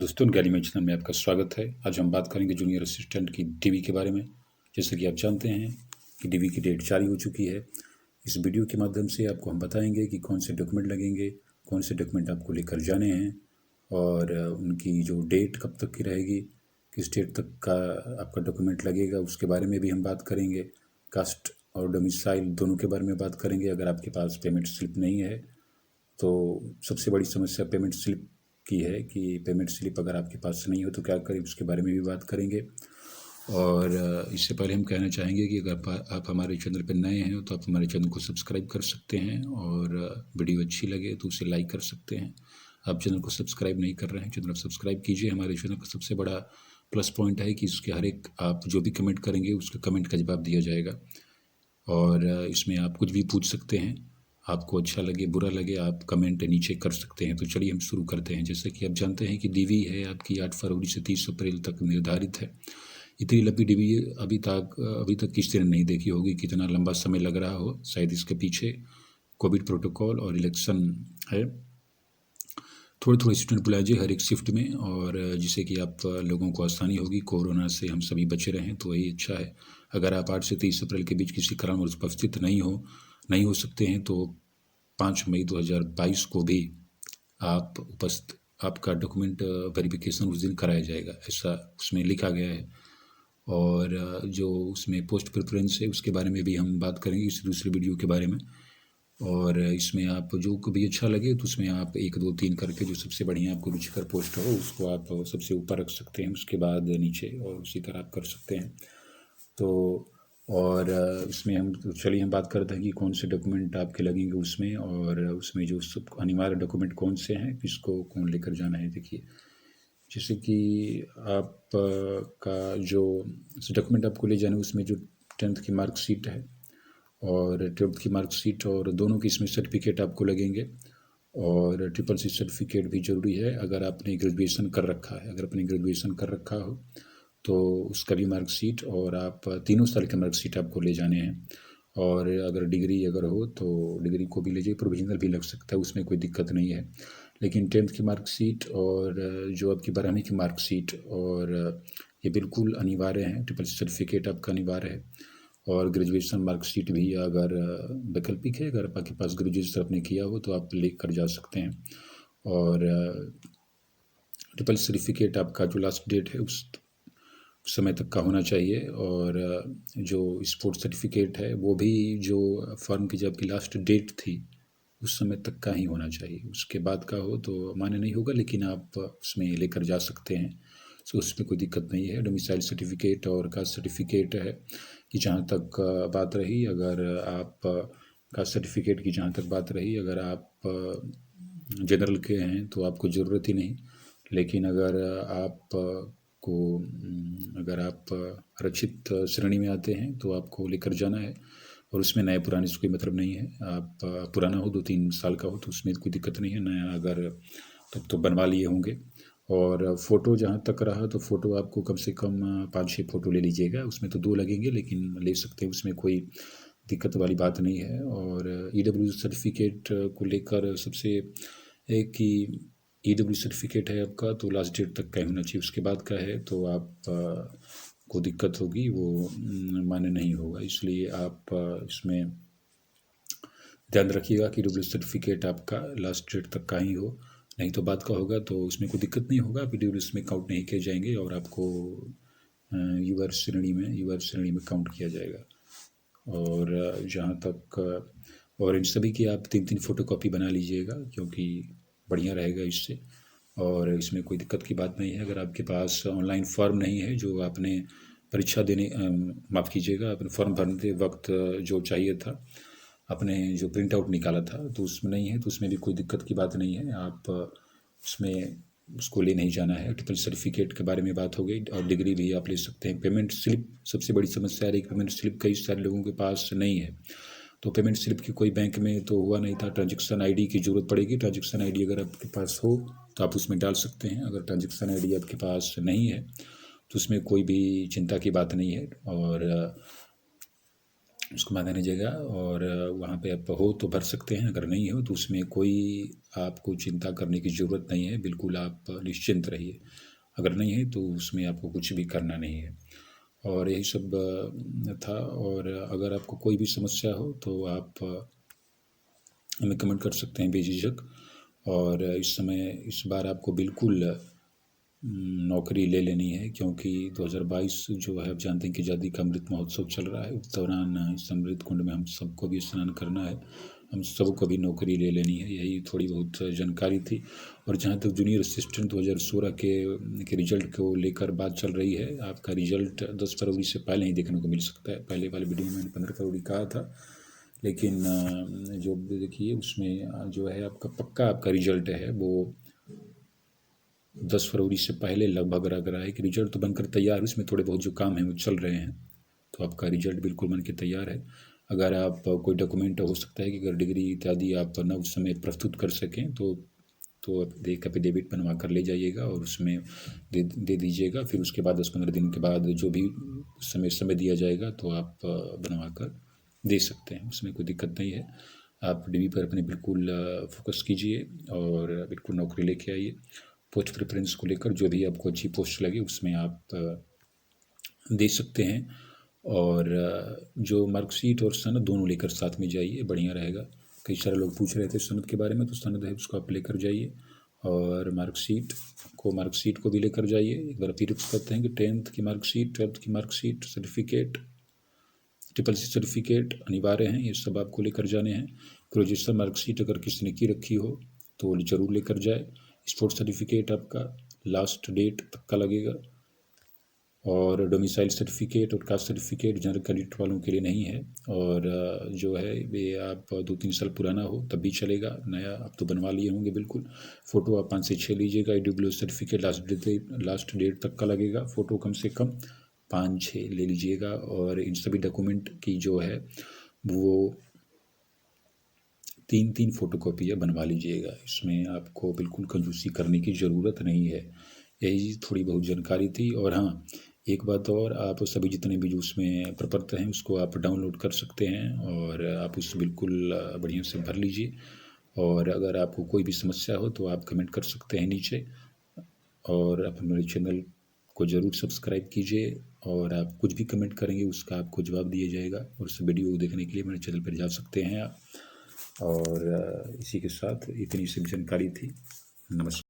दोस्तों, गैली चैनल में आपका स्वागत है। आज हम बात करेंगे जूनियर असिस्टेंट की डीवी के बारे में। जैसे कि आप जानते हैं कि डीवी की डेट जारी हो चुकी है। इस वीडियो के माध्यम से आपको हम बताएंगे कि कौन से डॉक्यूमेंट लगेंगे, कौन से डॉक्यूमेंट आपको लेकर जाने हैं और उनकी जो डेट कब तक की रहेगी, किस डेट तक का आपका डॉक्यूमेंट लगेगा, उसके बारे में भी हम बात करेंगे। कास्ट और डोमिसाइल दोनों के बारे में बात करेंगे। अगर आपके पास पेमेंट स्लिप नहीं है तो सबसे बड़ी समस्या पेमेंट स्लिप की है कि पेमेंट स्लिप अगर आपके पास नहीं हो तो क्या करें, उसके बारे में भी बात करेंगे। और इससे पहले हम कहना चाहेंगे कि अगर आप हमारे चैनल पर नए हैं तो आप हमारे चैनल को सब्सक्राइब कर सकते हैं और वीडियो अच्छी लगे तो उसे लाइक कर सकते हैं। आप चैनल को सब्सक्राइब नहीं कर रहे हैं, चैनल सब्सक्राइब कीजिए। हमारे चैनल का सबसे बड़ा प्लस पॉइंट है कि इसके हर एक आप जो भी कमेंट करेंगे उसके कमेंट का जवाब दिया जाएगा और इसमें आप कुछ भी पूछ सकते हैं। आपको अच्छा लगे बुरा लगे आप कमेंट नीचे कर सकते हैं। तो चलिए हम शुरू करते हैं। जैसे कि आप जानते हैं कि डीवी है आपकी 8 फरवरी से 30 अप्रैल तक निर्धारित है। इतनी लंबी डीवी अभी तक किसी ने नहीं देखी होगी। कितना लंबा समय लग रहा हो, शायद इसके पीछे कोविड प्रोटोकॉल और इलेक्शन है। थोड़े थोड़े स्टूडेंट बुलाइए हर एक शिफ्ट में, और जिससे कि आप लोगों को आसानी होगी। कोरोना से हम सभी बचे रहें तो वही अच्छा है। अगर आप 8 से 30 अप्रैल के बीच किसी कारणवश उपस्थित नहीं हो सकते हैं तो 5 मई 2022 को भी आपका डॉक्यूमेंट वेरिफिकेशन उस दिन कराया जाएगा, ऐसा उसमें लिखा गया है। और जो उसमें पोस्ट प्रेफरेंस है उसके बारे में भी हम बात करेंगे इस दूसरे वीडियो के बारे में। और इसमें आप जो को भी अच्छा लगे तो उसमें आप 1 2 3 करके जो सबसे बढ़िया आपको रुचिकर पोस्ट हो उसको आप सबसे ऊपर रख सकते हैं, उसके बाद नीचे, और उसी तरह आप कर सकते हैं। तो और इसमें चलिए हम बात करते हैं कि कौन से डॉक्यूमेंट आपके लगेंगे उसमें, और उसमें जो सब अनिवार्य डॉक्यूमेंट कौन से हैं, किसको कौन लेकर जाना है। देखिए, जैसे कि आप का जो डॉक्यूमेंट आपको ले जाना है उसमें जो 10th की मार्कशीट है और 12th की मार्कशीट, और दोनों की इसमें सर्टिफिकेट आपको लगेंगे। और ट्रिपल सी सर्टिफिकेट भी ज़रूरी है अगर आपने ग्रेजुएशन कर रखा है। अगर आपने ग्रेजुएशन कर रखा हो तो उसका भी मार्कशीट, और आप 3 साल के मार्कशीट आपको ले जाने हैं। और अगर डिग्री हो तो डिग्री को भी ले जाइए, प्रोविजनल भी लग सकता है, उसमें कोई दिक्कत नहीं है। लेकिन 10th की मार्कशीट और जो आपकी 12वीं की मार्कशीट, और ये बिल्कुल अनिवार्य है। ट्रिपल सर्टिफिकेट आपका अनिवार्य है। और ग्रेजुएशन मार्कशीट भी अगर वैकल्पिक है, अगर आपके पास ग्रेजुएशन आपने किया हो तो आप लेकर जा सकते हैं। और ट्रिपल सर्टिफिकेट आपका जो लास्ट डेट है उस समय तक का होना चाहिए। और जो स्पोर्ट्स सर्टिफिकेट है वो भी जो फॉर्म की जब आपकी लास्ट डेट थी उस समय तक का ही होना चाहिए। उसके बाद का हो तो मान्य नहीं होगा, लेकिन आप उसमें लेकर जा सकते हैं, सो उसमें कोई दिक्कत नहीं है। डोमिसाइल सर्टिफिकेट और कास्ट सर्टिफिकेट है कि जहाँ तक बात रही, अगर आप कास्ट सर्टिफिकेट की जहाँ तक बात रही, अगर आप जनरल के हैं तो आपको ज़रूरत ही नहीं। लेकिन अगर आप आरक्षित श्रेणी में आते हैं तो आपको लेकर जाना है। और उसमें नए पुराने से कोई मतलब नहीं है। आप पुराना हो 2-3 साल का हो तो उसमें कोई दिक्कत नहीं है। नया अगर तब तो बनवा लिए होंगे। और फ़ोटो जहाँ तक रहा तो फ़ोटो आपको कम से कम 5-6 फ़ोटो ले लीजिएगा। उसमें तो 2 लगेंगे लेकिन ले सकते हैं, उसमें कोई दिक्कत वाली बात नहीं है। और ईडब्ल्यू सर्टिफिकेट को लेकर सबसे एक कि ईडब्ल्यू सर्टिफिकेट है आपका तो लास्ट डेट तक का होना चाहिए। उसके बाद का है तो आप को दिक्कत होगी, वो मान्य नहीं होगा। इसलिए आप इसमें ध्यान रखिएगा कि ईडब्ल्यू सर्टिफिकेट आपका लास्ट डेट तक का ही हो, नहीं तो बात का होगा तो उसमें कोई दिक्कत नहीं होगा। ईडब्ल्यू में काउंट नहीं किए जाएंगे और आपको यूआर श्रेणी में काउंट किया जाएगा। और जहाँ तक और इन सभी की आप 3-3 फ़ोटोकॉपी बना लीजिएगा, क्योंकि बढ़िया रहेगा इससे। और इसमें कोई दिक्कत की बात नहीं है। अगर आपके पास ऑनलाइन फॉर्म नहीं है जो आपने परीक्षा देने माफ़ कीजिएगा, अपने फॉर्म भरते वक्त जो चाहिए था, आपने जो प्रिंट आउट निकाला था तो उसमें नहीं है तो उसमें भी कोई दिक्कत की बात नहीं है। आप उसमें उसको ले नहीं जाना है। ट्रिपल सर्टिफिकेट के बारे में बात हो गई, और डिग्री भी आप ले सकते हैं। पेमेंट स्लिप सबसे बड़ी समस्या है कि पेमेंट स्लिप कई सारे लोगों के पास नहीं है। तो पेमेंट स्लिप की कोई बैंक में तो हुआ नहीं था। ट्रांजेक्शन आईडी की ज़रूरत पड़ेगी। ट्रांजेक्शन आईडी अगर आपके पास हो तो आप उसमें डाल सकते हैं। अगर ट्रांजेक्शन आईडी आपके पास नहीं है तो उसमें कोई भी चिंता की बात नहीं है। और उसको मांगा नहीं जाएगा। और वहाँ पे आप हो तो भर सकते हैं, अगर नहीं हो तो उसमें कोई आपको चिंता करने की ज़रूरत नहीं है, बिल्कुल आप निश्चिंत रहिए। अगर नहीं है तो उसमें आपको कुछ भी करना नहीं है। और यही सब था। और अगर आपको कोई भी समस्या हो तो आप हमें कमेंट कर सकते हैं बेझिझक। और इस समय इस बार आपको बिल्कुल नौकरी ले लेनी है, क्योंकि 2022 जो है, आप जानते हैं कि आज़ादी का अमृत महोत्सव चल रहा है। उस दौरान इस अमृत कुंड में हम सबको भी स्नान करना है, हम सबको भी नौकरी ले लेनी है। यही थोड़ी बहुत जानकारी थी। और जहाँ तक जूनियर असिस्टेंट 2016 के रिजल्ट को लेकर बात चल रही है, आपका रिजल्ट 10 फरवरी से पहले ही देखने को मिल सकता है। पहले वाले वीडियो में मैंने 15 फरवरी कहा था, लेकिन जो देखिए उसमें जो है आपका पक्का आपका रिजल्ट है वो 10 फरवरी से पहले लगभग लग रहा है कि रिजल्ट तो बनकर तैयार है, उसमें थोड़े बहुत जो काम हैं वो चल रहे हैं। तो आपका रिजल्ट बिल्कुल बन के तैयार है। अगर आप कोई डॉक्यूमेंट, हो सकता है कि अगर डिग्री इत्यादि आप न उस समय प्रस्तुत कर सकें तो आप एक एफिडेविट बनवा कर ले जाइएगा और उसमें दे दीजिएगा। फिर उसके बाद 10-15 दिन के बाद जो भी उस समय दिया जाएगा तो आप बनवा कर दे सकते हैं, उसमें कोई दिक्कत नहीं है। आप डिग्री पर अपने बिल्कुल फोकस कीजिए और बिल्कुल नौकरी लेके आइए। पोस्ट प्रेफरेंस को लेकर जो भी आपको अच्छी पोस्ट लगे उसमें आप दे सकते हैं। और जो मार्कशीट और सनद दोनों लेकर साथ में जाइए, बढ़िया रहेगा। कई सारे लोग पूछ रहे थे सनद के बारे में, तो सनद है उसको आप लेकर जाइए। और मार्कशीट को भी लेकर जाइए। एक बार फिर कहते हैं कि 10th की मार्कशीट, 12th की मार्कशीट, सर्टिफिकेट, SSC सर्टिफिकेट अनिवार्य हैं, ये सब आपको लेकर जाने हैं। ग्रेजुएशन मार्कशीट अगर किसी ने की रखी हो तो ज़रूर लेकर जाए। स्पोर्ट्स सर्टिफिकेट आपका लास्ट डेट तक का लगेगा। और डोमिसाइल सर्टिफिकेट और कास्ट सर्टिफिकेट जनरल कैडेट वालों के लिए नहीं है। और जो है ये आप 2-3 साल पुराना हो तब भी चलेगा, नया आप तो बनवा लिए होंगे बिल्कुल। फ़ोटो आप 5 से 6 लीजिएगा। EWS सर्टिफिकेट लास्ट डेट तक का लगेगा। फ़ोटो कम से कम 5-6 ले लीजिएगा। और इन सभी डॉक्यूमेंट की जो है वो 3-3 फ़ोटोकॉपियाँ बनवा लीजिएगा। इसमें आपको बिल्कुल कंजूसी करने की ज़रूरत नहीं है। यही थोड़ी बहुत जानकारी थी। और हाँ, एक बात और, आप सभी जितने भी जो उसमें प्रपत्र हैं उसको आप डाउनलोड कर सकते हैं और आप उससे बिल्कुल बढ़िया से भर लीजिए। और अगर आपको कोई भी समस्या हो तो आप कमेंट कर सकते हैं नीचे। और आप मेरे चैनल को ज़रूर सब्सक्राइब कीजिए। और आप कुछ भी कमेंट करेंगे उसका आपको जवाब दिया जाएगा। और उस वीडियो को देखने के लिए मेरे चैनल पर जा सकते हैं आप। और इसी के साथ इतनी सी जानकारी थी। नमस्कार।